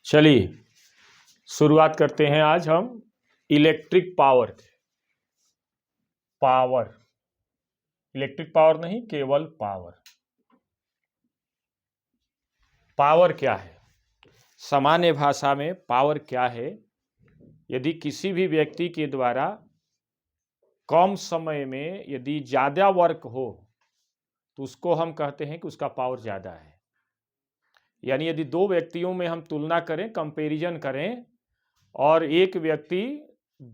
चलिए शुरुआत करते हैं। आज हम इलेक्ट्रिक पावर इलेक्ट्रिक पावर नहीं, केवल पावर क्या है, सामान्य भाषा में पावर क्या है। यदि किसी भी व्यक्ति के द्वारा कम समय में यदि ज़्यादा वर्क हो तो उसको हम कहते हैं कि उसका पावर ज़्यादा है। यानी यदि दो व्यक्तियों में हम तुलना करें, कंपैरिजन करें, और एक व्यक्ति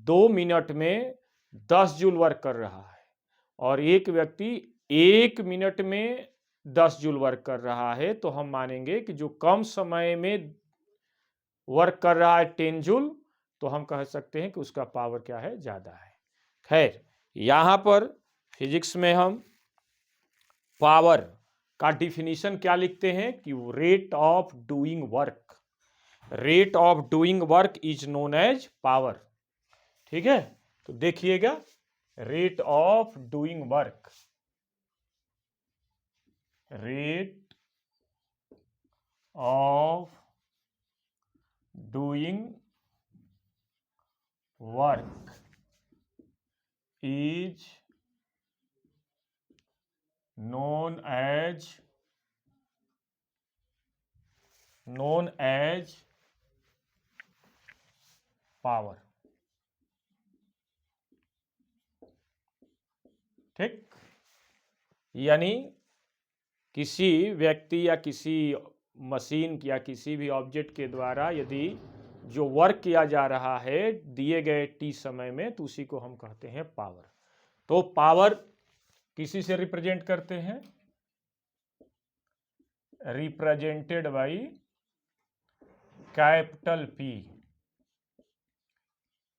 2 मिनट में 10 जूल वर्क कर रहा है और एक व्यक्ति 1 मिनट में 10 जूल वर्क कर रहा है, तो हम मानेंगे कि जो कम समय में वर्क कर रहा है 10 जूल, तो हम कह सकते हैं कि उसका पावर क्या है, ज़्यादा है। खैर, यहाँ पर फिजिक्स में हम पावर का डिफिनीशन क्या लिखते हैं कि rate of doing work. Rate of doing work is known as power. ठीक है, तो देखिएगा, rate of doing work, rate of doing work is known as power. ठीक, यानी किसी व्यक्ति या किसी मशीन या किसी भी ऑब्जेक्ट के द्वारा यदि जो वर्क किया जा रहा है दिए गए टी समय में, तो उसी को हम कहते हैं पावर। तो पावर किसी से रिप्रेजेंट करते हैं, रिप्रेजेंटेड बाई कैपिटल पी।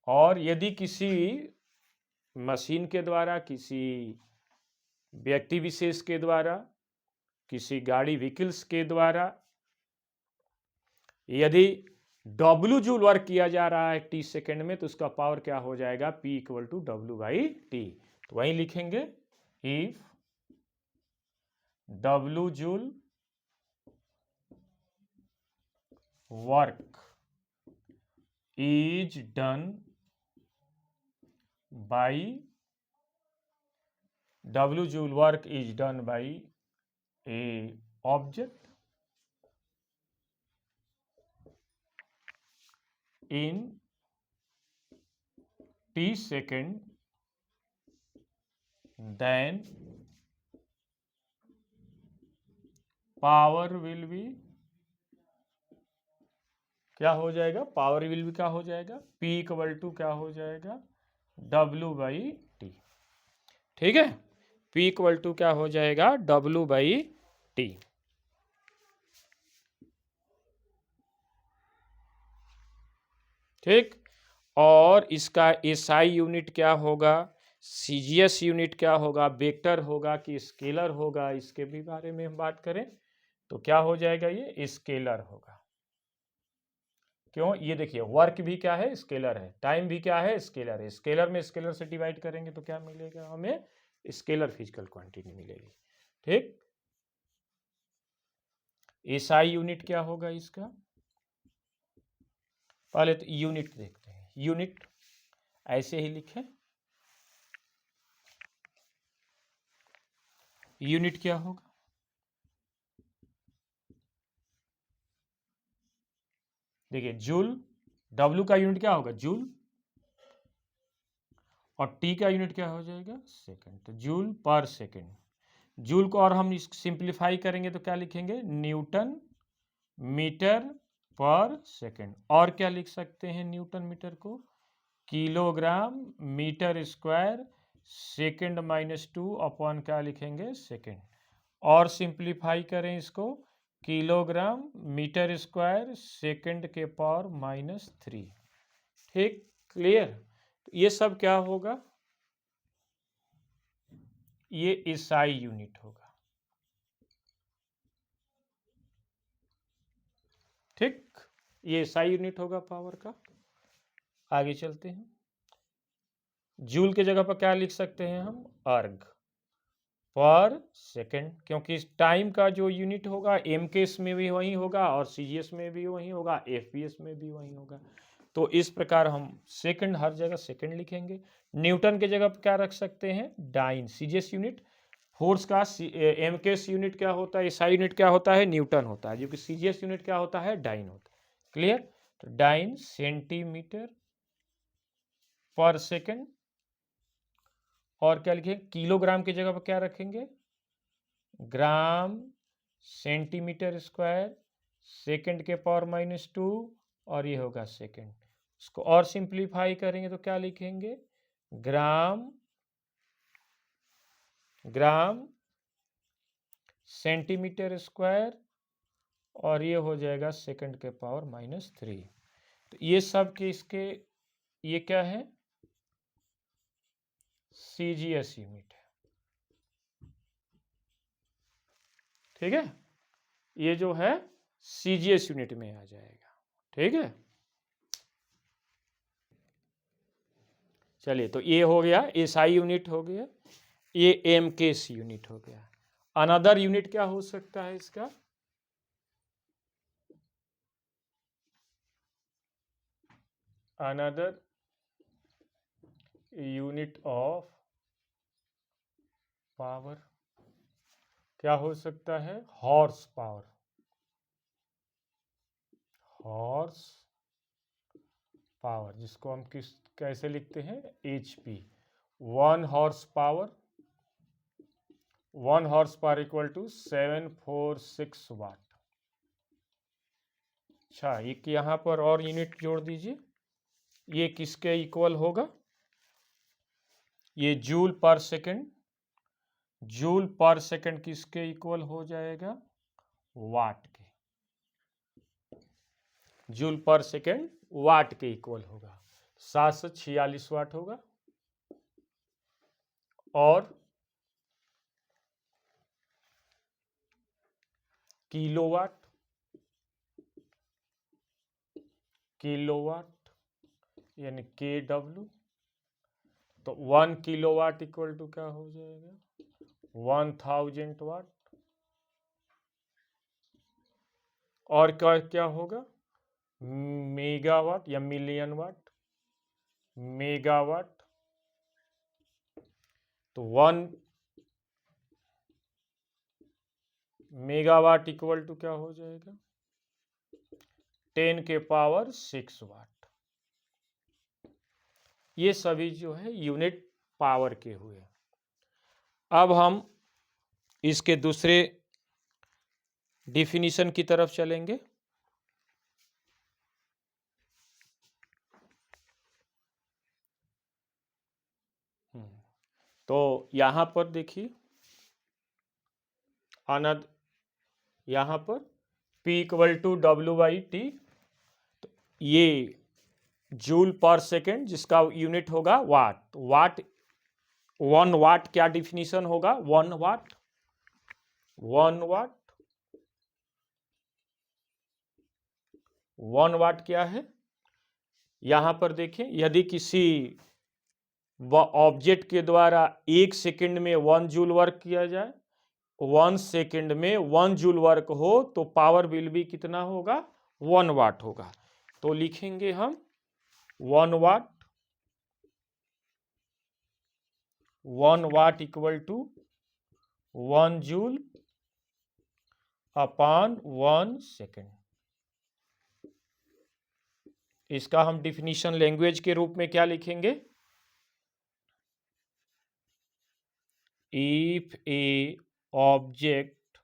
और यदि किसी मशीन के द्वारा, किसी व्यक्ति विशेष के द्वारा, किसी गाड़ी व्हीकल्स के द्वारा यदि W जूल वर्क किया जा रहा है टी सेकेंड में, तो उसका पावर क्या हो जाएगा, P equal to W by t. तो वहीं लिखेंगे, if W joule work is done by W joule work is done by a object in t second, then power will be क्या हो जाएगा, पावर विल भी क्या हो जाएगा, P इक्वल टू क्या हो जाएगा, W बाई टी। ठीक है, P इक्वल टू क्या हो जाएगा, W बाई टी। ठीक, और इसका SI यूनिट क्या होगा, CGS यूनिट क्या होगा, वेक्टर होगा कि स्केलर होगा, इसके भी बारे में हम बात करें तो क्या हो जाएगा, ये स्केलर होगा। क्यों, ये देखिए, वर्क भी क्या है, स्केलर है, टाइम भी क्या है, स्केलर है। स्केलर में स्केलर से डिवाइड करेंगे तो क्या मिलेगा, हमें स्केलर फिजिकल क्वांटिटी मिलेगी। ठीक, SI यूनिट क्या होगा इसका, पहले तो यूनिट देखते हैं। यूनिट ऐसे ही लिखें, यूनिट क्या होगा, देखिए जूल, W का यूनिट क्या होगा, जूल, और T का यूनिट क्या हो जाएगा, सेकंड। तो जूल पर सेकंड, जूल को और हम सिंप्लीफाई करेंगे तो क्या लिखेंगे, न्यूटन मीटर पर सेकंड। और क्या लिख सकते हैं न्यूटन मीटर को, kilogram metre square second minus 2 upon क्या लिखेंगे, सेकंड। और सिंप्लीफाई करें इसको, किलोग्राम मीटर स्क्वायर सेकंड के पावर -3। ठीक, क्लियर। ये सब क्या होगा, ये SI यूनिट होगा। ठीक, ये SI यूनिट होगा पावर का। आगे चलते हैं, जूल के जगह पर क्या लिख सकते हैं हम, अर्ग पर सेकंड, क्योंकि टाइम का जो यूनिट होगा एम केस में भी वही होगा और सीजीएस में भी वही होगा, एफपीएस में भी वही होगा। तो इस प्रकार हम सेकंड, हर जगह सेकंड लिखेंगे। न्यूटन के जगह पर क्या रख सकते हैं, डाइन। सीजीएस यूनिट फोर्स का एम केस यूनिट क्या होता है, एसआई यूनिट क्या होता है, न्यूटन होता है, जबकि सीजीएस यूनिट क्या होता है, डाइन होता है। क्लियर? तो डाइन सेंटीमीटर पर सेकंड। और क्या लिखेंगे, किलोग्राम की जगह पर क्या रखेंगे, ग्राम सेंटीमीटर स्क्वायर सेकंड के पावर -2, और ये होगा सेकंड। इसको और सिंप्लीफाई करेंगे तो क्या लिखेंगे, ग्राम सेंटीमीटर स्क्वायर, और ये हो जाएगा सेकंड के पावर -3। तो ये सब के इसके, ये क्या है, सीजीएस यूनिट है। ठीक है, ये जो है सीजीएस यूनिट में आ जाएगा। ठीक है, चलिए, तो ये हो गया एसआई यूनिट हो गया, ये एम केस यूनिट हो गया। अनदर यूनिट क्या हो सकता है इसका, अनदर यूनिट ऑफ पावर क्या हो सकता है, हॉर्स पावर। हॉर्स पावर, जिसको हम कैसे लिखते हैं, HP. 1 horse power equal to 746 watt. अच्छा, एक यहाँ पर और यूनिट जोड़ दीजिए, ये किसके इक्वल होगा, ये जूल पर सेकंड। जूल पर सेकंड किसके इक्वल हो जाएगा, वाट के। जूल पर सेकंड वाट के इक्वल होगा, 746 वाट होगा। और किलोवाट, यानी के डब्ल्यू। तो 1 किलोवाट इक्वल टू क्या हो जाएगा, 1000 वाट। और क्या क्या होगा, मेगावाट या मिलियन वाट, मेगावाट। तो 1 मेगावाट इक्वल टू क्या हो जाएगा, 10 के पावर 6 वाट। ये सभी जो है यूनिट पावर के हुए। अब हम इसके दूसरे डिफिनीशन की तरफ चलेंगे। तो यहां पर देखिए, आनंद यहां पर P इक्वल टू W/T, तो ये जूल पर सेकेंड, जिसका यूनिट होगा वाट। वाट 1 वाट क्या डिफिनीशन होगा, 1 वाट 1 वाट क्या है, यहां पर देखें, यदि किसी ऑब्जेक्ट के द्वारा 1 सेकंड में 1 जूल वर्क किया जाए, 1 सेकंड में 1 जूल वर्क हो, तो पावर बिल भी कितना होगा, 1 वाट होगा। तो लिखेंगे हम 1 watt equal to 1 joule upon 1 second. इसका हम डिफिनीशन लैंग्वेज के रूप में क्या लिखेंगे, if a object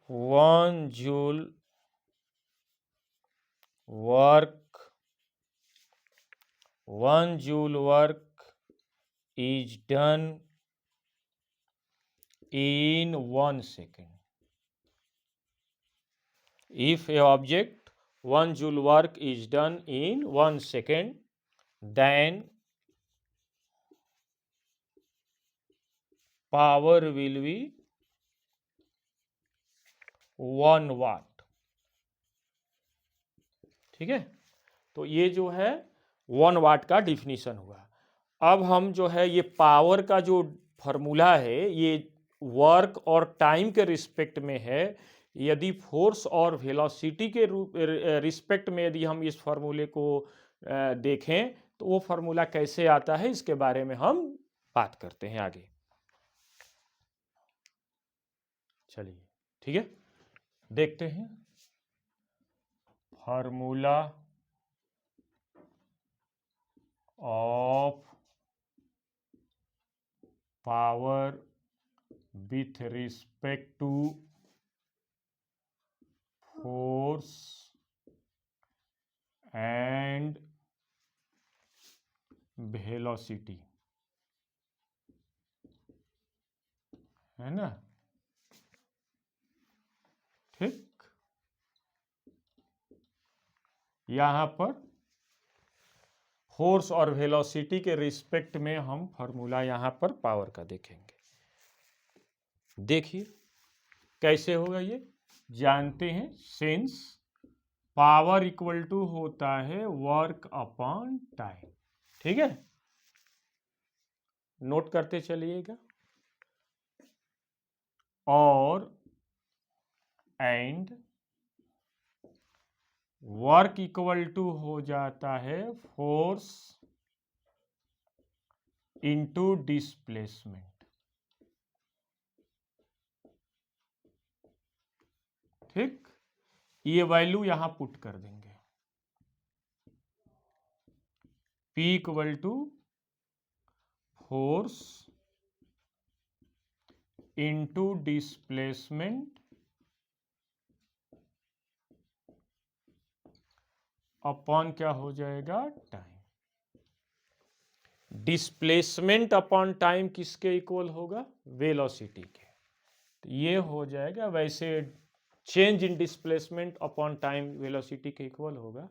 one joule work is done in 1 second. If a object 1 joule work is done in 1 second, then power will be 1 वाट। ठीक है, तो ये जो है 1 वाट का डिफिनीशन हुआ। अब हम जो है ये पावर का जो फॉर्मूला है ये वर्क और टाइम के रिस्पेक्ट में है। यदि फोर्स और वेलोसिटी के रिस्पेक्ट में यदि हम इस फॉर्मूले को देखें तो वो फॉर्मूला कैसे आता है इसके बारे में हम बात करते हैं आगे। चलिए ठीक है, देखते हैं formula of power with respect to force and velocity, है ना। ठीक, यहां पर फोर्स और वेलोसिटी के रिस्पेक्ट में हम फॉर्मूला यहां पर पावर का देखेंगे। देखिए कैसे होगा ये, जानते हैं। सिंस पावर इक्वल टू होता है वर्क अपॉन टाइम, ठीक है, नोट करते चलिएगा। और एंड वर्क इक्वल टू हो जाता है फोर्स इंटू डिस्प्लेसमेंट, ठीक। ये वैल्यू यहां पुट कर देंगे, P equal to force into displacement upon क्या हो जाएगा, टाइम। डिस्प्लेसमेंट अपॉन टाइम किसके इक्वल होगा, वेलोसिटी के। तो ये हो जाएगा, वैसे change in displacement upon time velocity के इक्वल होगा,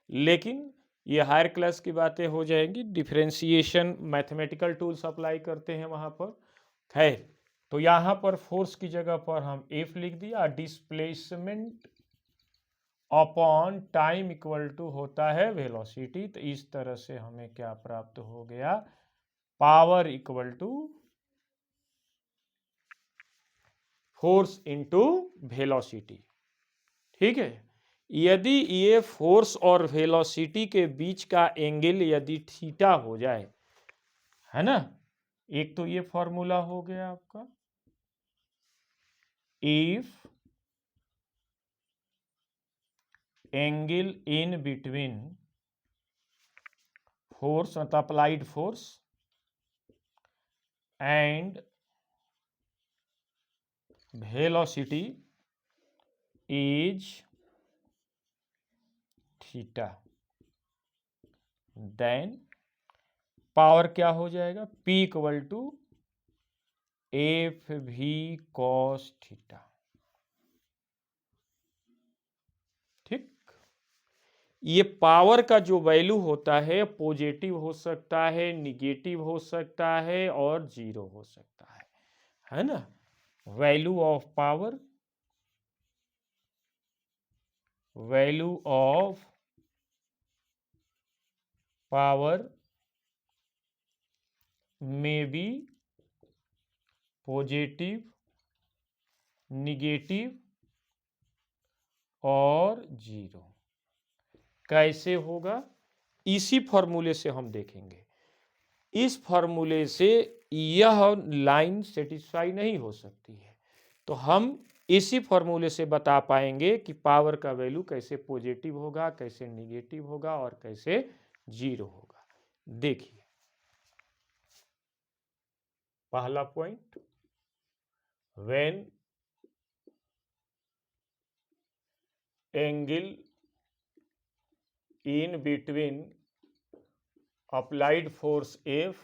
लेकिन ये हायर क्लास की बातें हो जाएंगी। डिफरेंशिएशन मैथमेटिकल टूल्स अप्लाई करते हैं वहां पर। खैर, तो यहां पर फोर्स की जगह पर हम एफ लिख दिया, displacement upon time equal to होता है वेलोसिटी। तो इस तरह से हमें क्या प्राप्त हो गया, power equal to force into velocity, ठीक है। यदि ये फोर्स और वेलोसिटी के बीच का एंगल यदि थीटा हो जाए, है ना, एक तो ये फॉर्मूला हो गया आपका, if angle in between force मतलब applied force and velocity is theta, then power क्या हो जाएगा, P equal to F V cos theta, ठीक। ये पावर का जो वैल्यू होता है पॉजिटिव हो सकता है, निगेटिव हो सकता है और जीरो हो सकता है ना। Value of power, value of power में बी पॉजिटिव, निगेटिव और जीरो। कैसे होगा, इसी फॉर्मूले से हम देखेंगे। इस फॉर्मूले से यह लाइन सेटिस्फाई नहीं हो सकती है, तो हम इसी फॉर्मूले से बता पाएंगे कि पावर का वैल्यू कैसे पॉजिटिव होगा, कैसे निगेटिव होगा और कैसे जीरो होगा। देखिए पहला point, when angle in between applied force F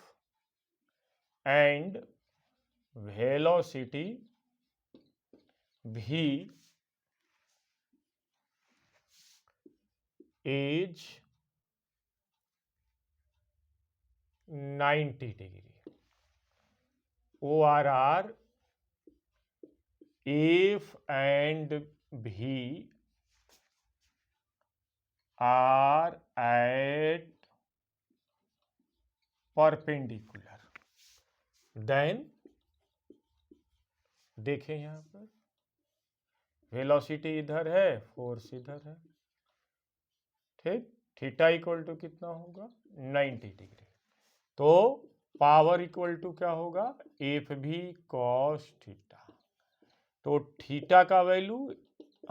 and velocity V is 90 degree, ORR F and V are at perpendicular. Then देखें यहां पर वेलोसिटी इधर है, फोर्स इधर है, ठीक। थीटा इक्वल टू कितना होगा 90 डिग्री। तो पावर इक्वल टू क्या होगा एफ भी कॉस थीटा। तो थीटा का वैल्यू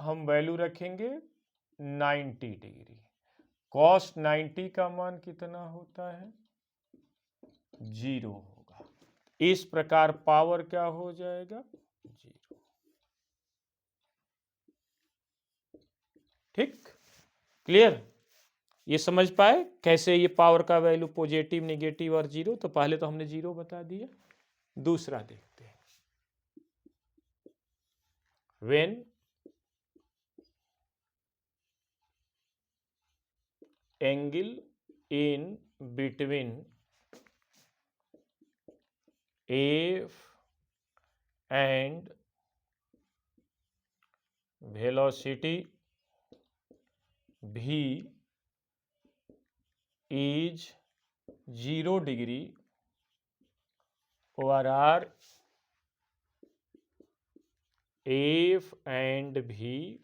हम वैल्यू रखेंगे 90 डिग्री। कॉस 90 का मान कितना होता है 0 होगा। इस प्रकार पावर क्या हो जाएगा 0। ठीक, क्लियर। ये समझ पाए कैसे ये पावर का वैल्यू पॉजिटिव, नेगेटिव और 0। तो पहले तो हमने 0 बता दिया। दूसरा देखते हैं। When angle in between F and velocity v is 0 degree or f and v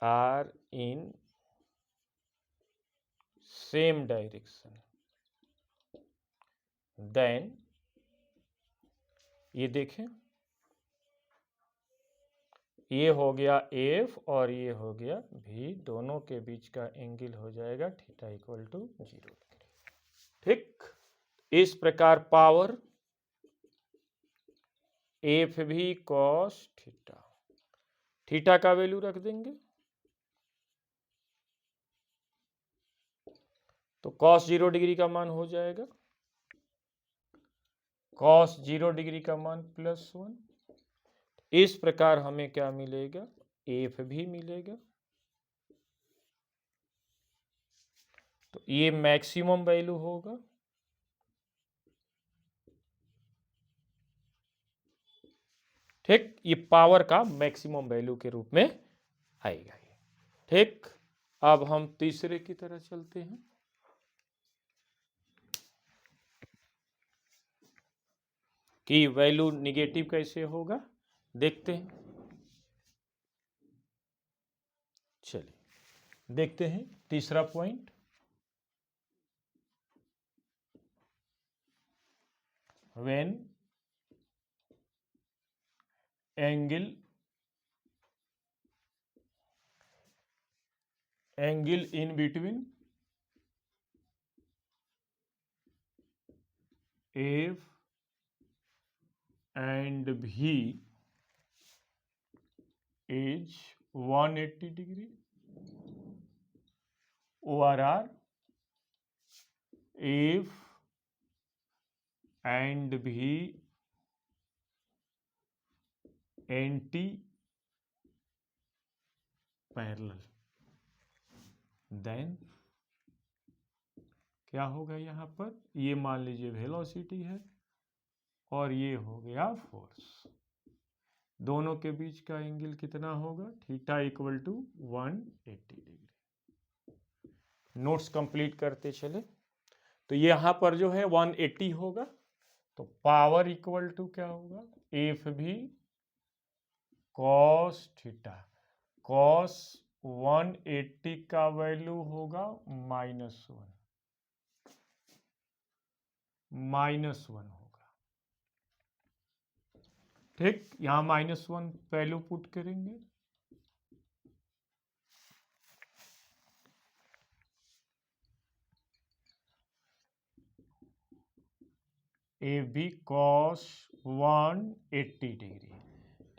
are in same direction, then ये देखें ये हो गया f और ये हो गया v, दोनों के बीच का एंगल हो जाएगा थीटा इक्वल टू 0 डिग्री। ठीक, इस प्रकार power F V cos theta, theta का वैल्यू रख देंगे तो कॉस 0 डिग्री का मान हो जाएगा कॉस 0 डिग्री का मान +1। इस प्रकार हमें क्या मिलेगा एफ भी मिलेगा। तो ये मैक्सिमम वैल्यू होगा। ठीक, ये पावर का मैक्सिमम वैल्यू के रूप में आएगा ये। ठीक, अब हम तीसरे की तरह चलते हैं। कि वैल्यू निगेटिव कैसे होगा देखते हैं। चलिए देखते हैं तीसरा point. When angle in between F and V is 180 degree or F and V anti parallel, then क्या होगा यहाँ पर ये मान लीजिए वेलोसिटी है और ये हो गया फोर्स। दोनों के बीच का एंगल कितना होगा theta equal to 180 degree. Notes complete करते चले। तो यहाँ पर जो है 180 होगा तो पावर इक्वल टू क्या होगा F V cos theta. Cos 180 का वैल्यू होगा -1 होगा। ठीक, यहां -1 वैल्यू पुट करेंगे। ए बी कॉस 180 डिग्री,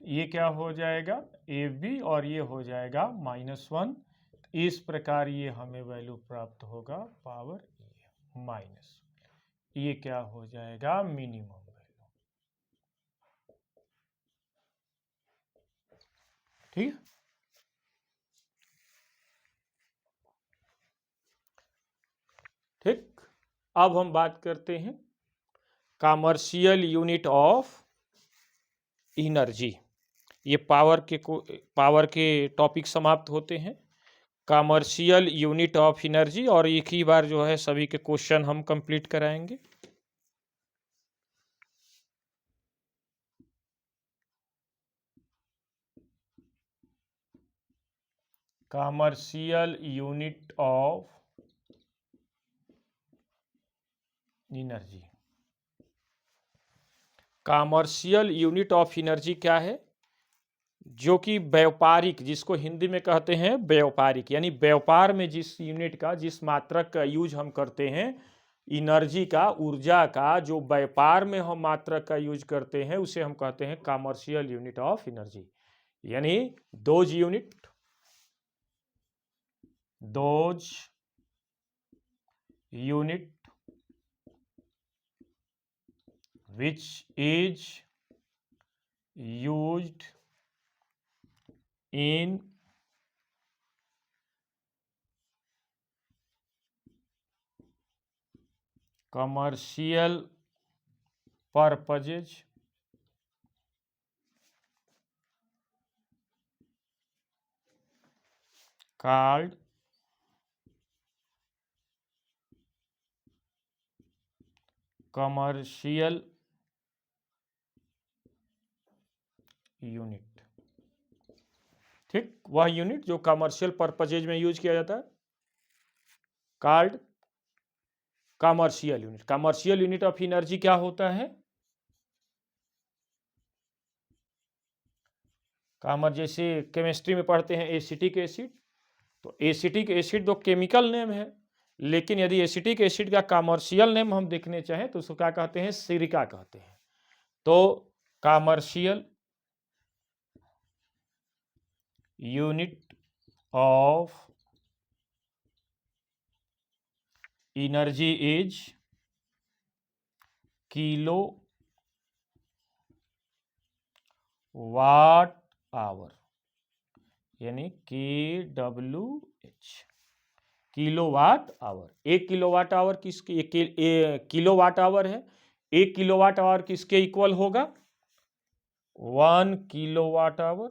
ये क्या हो जाएगा ए बी और ये हो जाएगा -1। इस प्रकार ये हमें वैल्यू प्राप्त होगा पावर माइनस, ये क्या हो जाएगा मिनिमम वैल्यू। ठीक है, ठीक। अब हम बात करते हैं कमर्शियल यूनिट ऑफ एनर्जी। ये पावर के टॉपिक समाप्त होते हैं। कमर्शियल यूनिट ऑफ एनर्जी, और एक ही बार जो है सभी के क्वेश्चन हम कंप्लीट कराएंगे। Commercial unit of energy. Commercial unit of energy क्या है? जो कि व्यापारिक, जिसको हिंदी में कहते हैं व्यापारिक, यानी व्यापार में जिस यूनिट का, जिस मात्रक का यूज हम करते हैं एनर्जी का, ऊर्जा का, जो व्यापार में हम मात्रक का यूज करते हैं उसे हम कहते हैं कमर्शियल यूनिट ऑफ एनर्जी। यानी those unit which is used in commercial purposes called commercial unit. ठीक, वह यूनिट जो कमर्शियल पर्पजेज में यूज किया जाता है, called commercial unit. Commercial unit of energy क्या होता है? जैसे केमिस्ट्री में पढ़ते हैं एसिटिक एसिड, तो एसिटिक एसिड तो केमिकल नेम है, लेकिन यदि एसिटिक एसिड का कमर्शियल नेम हम देखने चाहें तो उसको क्या कहते हैं? सिरिका कहते हैं। तो commercial unit of energy is kilowatt hour, यानी KWH, किलो वाट आवर। एक किलो वाट आवर किसके? किलो वाट आवर है, एक किलो वाट आवर किसके इक्वल होगा? 1 kilowatt hour.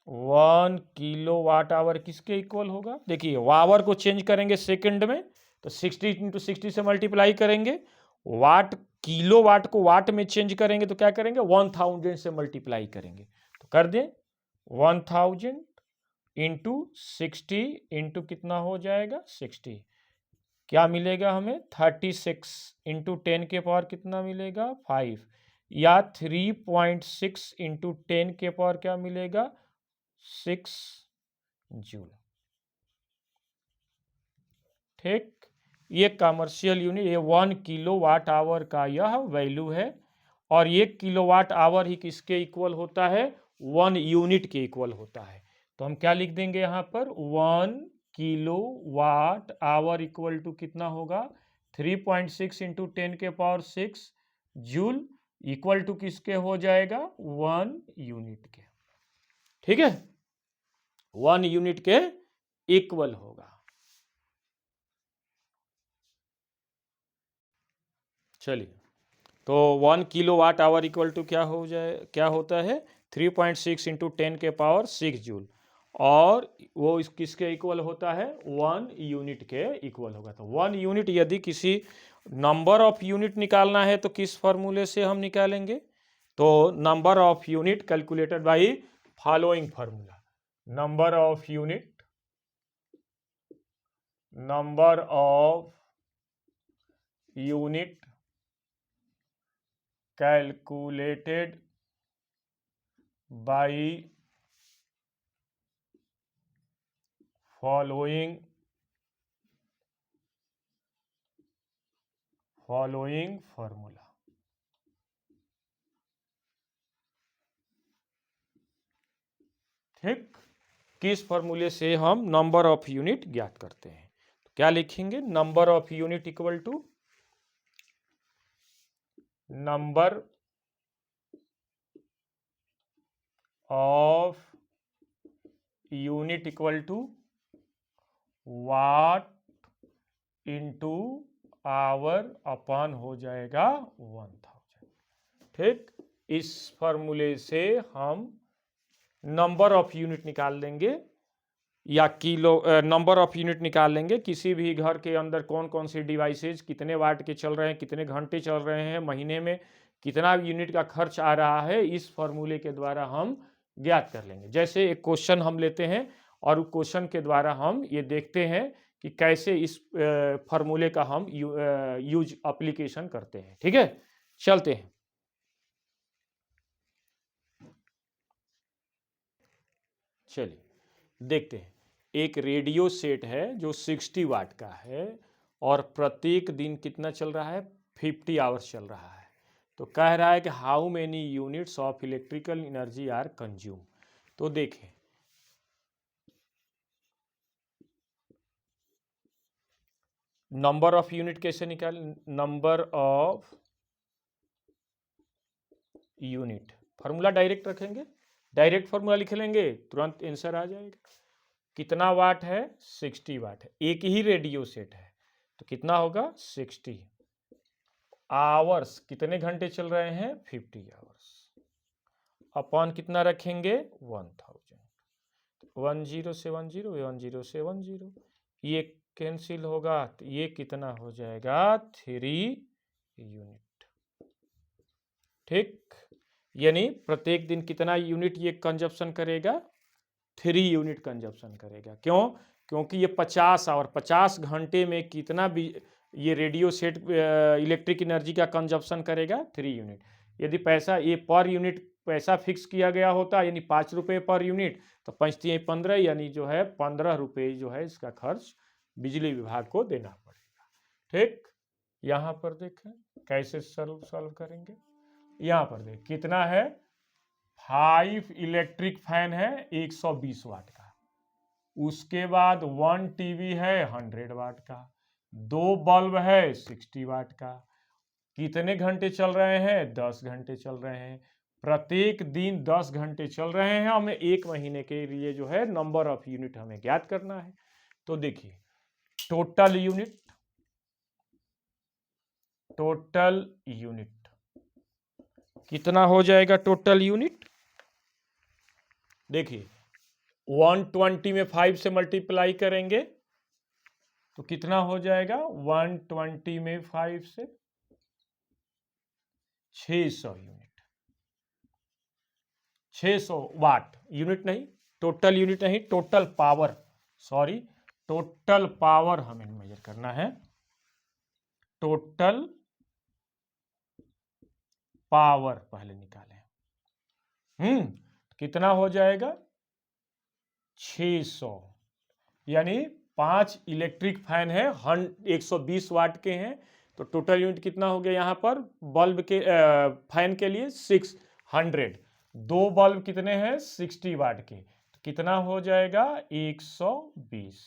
1 kilowatt hour किसके इक्वल होगा? देखिए आवर को चेंज करेंगे सेकंड में, तो 60 × 60 से मल्टीप्लाई करेंगे। वाट, किलो वाट को वाट में चेंज करेंगे तो क्या करेंगे? 1000 से मल्टीप्लाई करेंगे। तो कर दें 1000 इंटू 60 इंटू कितना हो जाएगा? 60। क्या मिलेगा हमें? 36 इंटू 10 के पावर कितना मिलेगा? 5, या 3.6 इंटू 10 के पावर क्या मिलेगा? 6 जूल। ठीक, ये कमर्शियल यूनिट, ये 1 किलो वाट आवर का यह वैल्यू है, और 1 किलो वाट आवर ही किसके इक्वल होता है? 1 यूनिट के इक्वल होता है। तो हम क्या लिख देंगे यहाँ पर? 1 kilowatt hour equal to कितना होगा? 3.6 इंटू 10 के पावर 6 जूल, इक्वल टू किसके हो जाएगा? 1 यूनिट के। ठीक है, 1 यूनिट के इक्वल होगा। चलिए, तो 1 kilowatt hour equal to क्या हो जाए, क्या होता है? 3.6 इंटू 10 के पावर 6 जूल, और वो किसके इक्वल होता है? 1 यूनिट के इक्वल होगा। तो 1 यूनिट, यदि किसी नंबर ऑफ यूनिट निकालना है तो किस फॉर्मूले से हम निकालेंगे? तो number of unit calculated by following formula. Number of unit calculated by following formula। ठीक, किस फॉर्मूले से हम नंबर ऑफ यूनिट ज्ञात करते हैं? तो क्या लिखेंगे? Number of unit equal to number of unit equal to watt into hour upon हो जाएगा 1000। ठीक, इस फॉर्मूले से हम नंबर ऑफ यूनिट निकाल लेंगे या किलो नंबर ऑफ यूनिट निकाल लेंगे। किसी भी घर के अंदर कौन कौन से डिवाइसेज कितने वाट के चल रहे हैं, कितने घंटे चल रहे हैं, महीने में कितना यूनिट का खर्च आ रहा है, इस फॉर्मूले के द्वारा हम ज्ञात कर लेंगे। जैसे एक क्वेश्चन हम लेते हैं और उस क्वेश्चन के द्वारा हम ये देखते हैं कि कैसे इस फॉर्मूले का हम यूज एप्लीकेशन करते हैं। ठीक है, चलते हैं। चलिए देखते हैं। एक रेडियो सेट है जो 60 वाट का है और प्रत्येक दिन कितना चल रहा है, 50 आवर्स चल रहा है। तो कह रहा है कि how many units of electrical energy are consume. तो देखें, नंबर ऑफ यूनिट कैसे निकाल, number of unit formula direct रखेंगे, डायरेक्ट फार्मूला लिख लेंगे, तुरंत आंसर आ जाएगा। कितना वाट है, 60 वाट है, एक ही रेडियो सेट है तो कितना होगा 60। आवर्स कितने घंटे चल रहे हैं, 50 आवर्स, अपॉन कितना रखेंगे 1000। 10 से 10, 10 से 10, ये कैंसिल होगा तो ये कितना हो जाएगा 3 यूनिट। ठीक, यानी प्रत्येक दिन कितना यूनिट ये कंजप्शन करेगा, 3 यूनिट कंजप्शन करेगा। क्यों, क्योंकि ये 50 आवर 50 घंटे में कितना भी ये रेडियो सेट इलेक्ट्रिक एनर्जी का कंजप्शन करेगा, 3 यूनिट। यदि पैसा ये पर यूनिट पैसा फिक्स किया गया होता यानी 5 रुपये पर यूनिट, तो 5×3=15 यानी जो है 15 रुपये जो है इसका खर्च बिजली विभाग को देना पड़ेगा। ठीक, यहाँ पर देखें कैसे सॉल्व करेंगे। यहाँ पर देख कितना है, 5 इलेक्ट्रिक फैन है 120 वाट का, उसके बाद 1 टीवी है 100 वाट का, 2 बल्ब है 60 वाट का। कितने घंटे चल रहे हैं, 10 घंटे चल रहे हैं। प्रत्येक दिन 10 घंटे चल रहे हैं। हमें एक महीने के लिए जो है नंबर ऑफ यूनिट हमें ज्ञात करना है। तो देखिए टोटल यूनिट कितना हो जाएगा, टोटल यूनिट देखिए 120 में 5 से मल्टीप्लाई करेंगे तो कितना हो जाएगा, 120 में 5 से 600 यूनिट, 600 वाट, यूनिट नहीं, टोटल यूनिट नहीं, total power, sorry total power हमें मेजर करना है। टोटल पावर पहले निकालें, कितना हो जाएगा 600, यानी 5 इलेक्ट्रिक फैन है 120 वाट के हैं, तो टोटल यूनिट कितना हो गया यहाँ पर, बल्ब के फैन के लिए 600, 2 बल्ब कितने हैं 60 वाट के, तो कितना हो जाएगा 120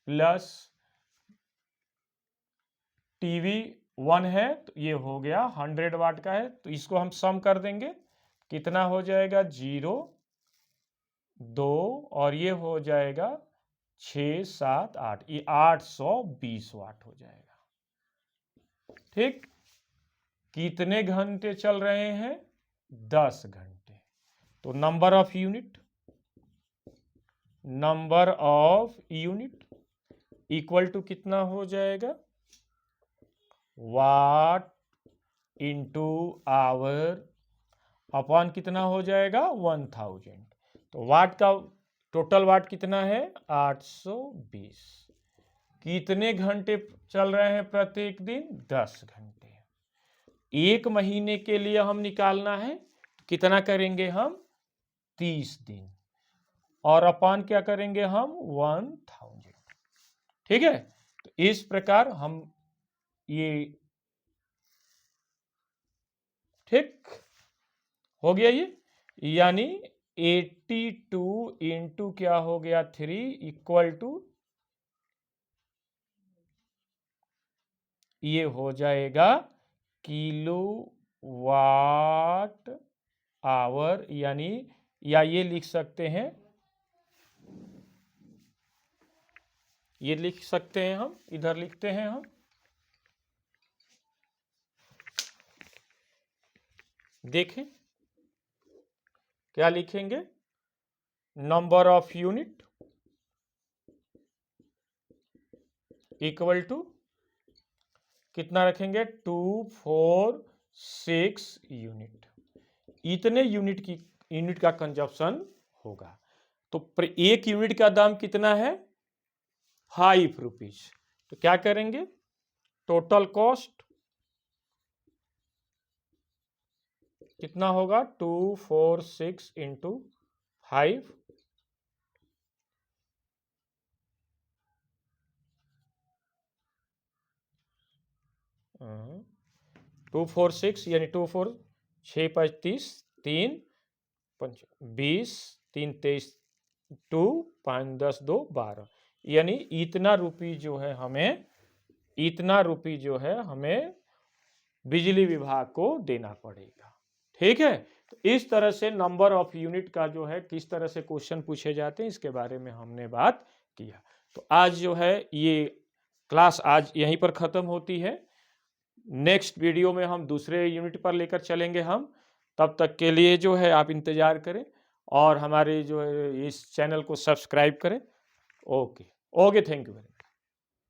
प्लस टीवी 1 है तो ये हो गया 100 वाट का है, तो इसको हम सम कर देंगे, कितना हो जाएगा 0 2 और ये हो जाएगा 6 7 8, ये 820 वाट हो जाएगा। ठीक, कितने घंटे चल रहे हैं, 10 घंटे। तो number of unit equal to कितना हो जाएगा, वाट इंटू आवर अपॉन कितना हो जाएगा 1000। तो वाट का टोटल वाट कितना है 820। कितने घंटे चल रहे हैं प्रत्येक दिन, 10 घंटे। एक महीने के लिए हम निकालना है, कितना करेंगे हम 30 दिन और अपॉन क्या करेंगे हम 1000। ठीक है, तो इस प्रकार हम ये ठीक हो गया ये, यानी 82 इंटू क्या हो गया 3 इक्वल टू ये हो जाएगा किलो वाट आवर, यानी या ये लिख सकते हैं, ये लिख सकते हैं हम, इधर लिखते हैं हम, देखें क्या लिखेंगे, number of unit equal to कितना रखेंगे 246 यूनिट। इतने यूनिट का कंजप्शन होगा। तो एक यूनिट का दाम कितना है 5 रुपीज। तो क्या करेंगे टोटल कॉस्ट कितना होगा 246 इंटू 5 246 यानी 24 6 5 30 3 5 20 3 23 2 5 10 2 12 यानी इतना रुपी जो है हमें बिजली विभाग को देना पड़ेगा। ठीक है, तो इस तरह से नंबर ऑफ यूनिट का जो है किस तरह से क्वेश्चन पूछे जाते हैं इसके बारे में हमने बात किया। तो आज जो है ये क्लास आज यहीं पर खत्म होती है। नेक्स्ट वीडियो में हम दूसरे यूनिट पर लेकर चलेंगे हम। तब तक के लिए जो है आप इंतजार करें और हमारे जो है इस चैनल को सब्सक्राइब करें। Okay, thank you very much.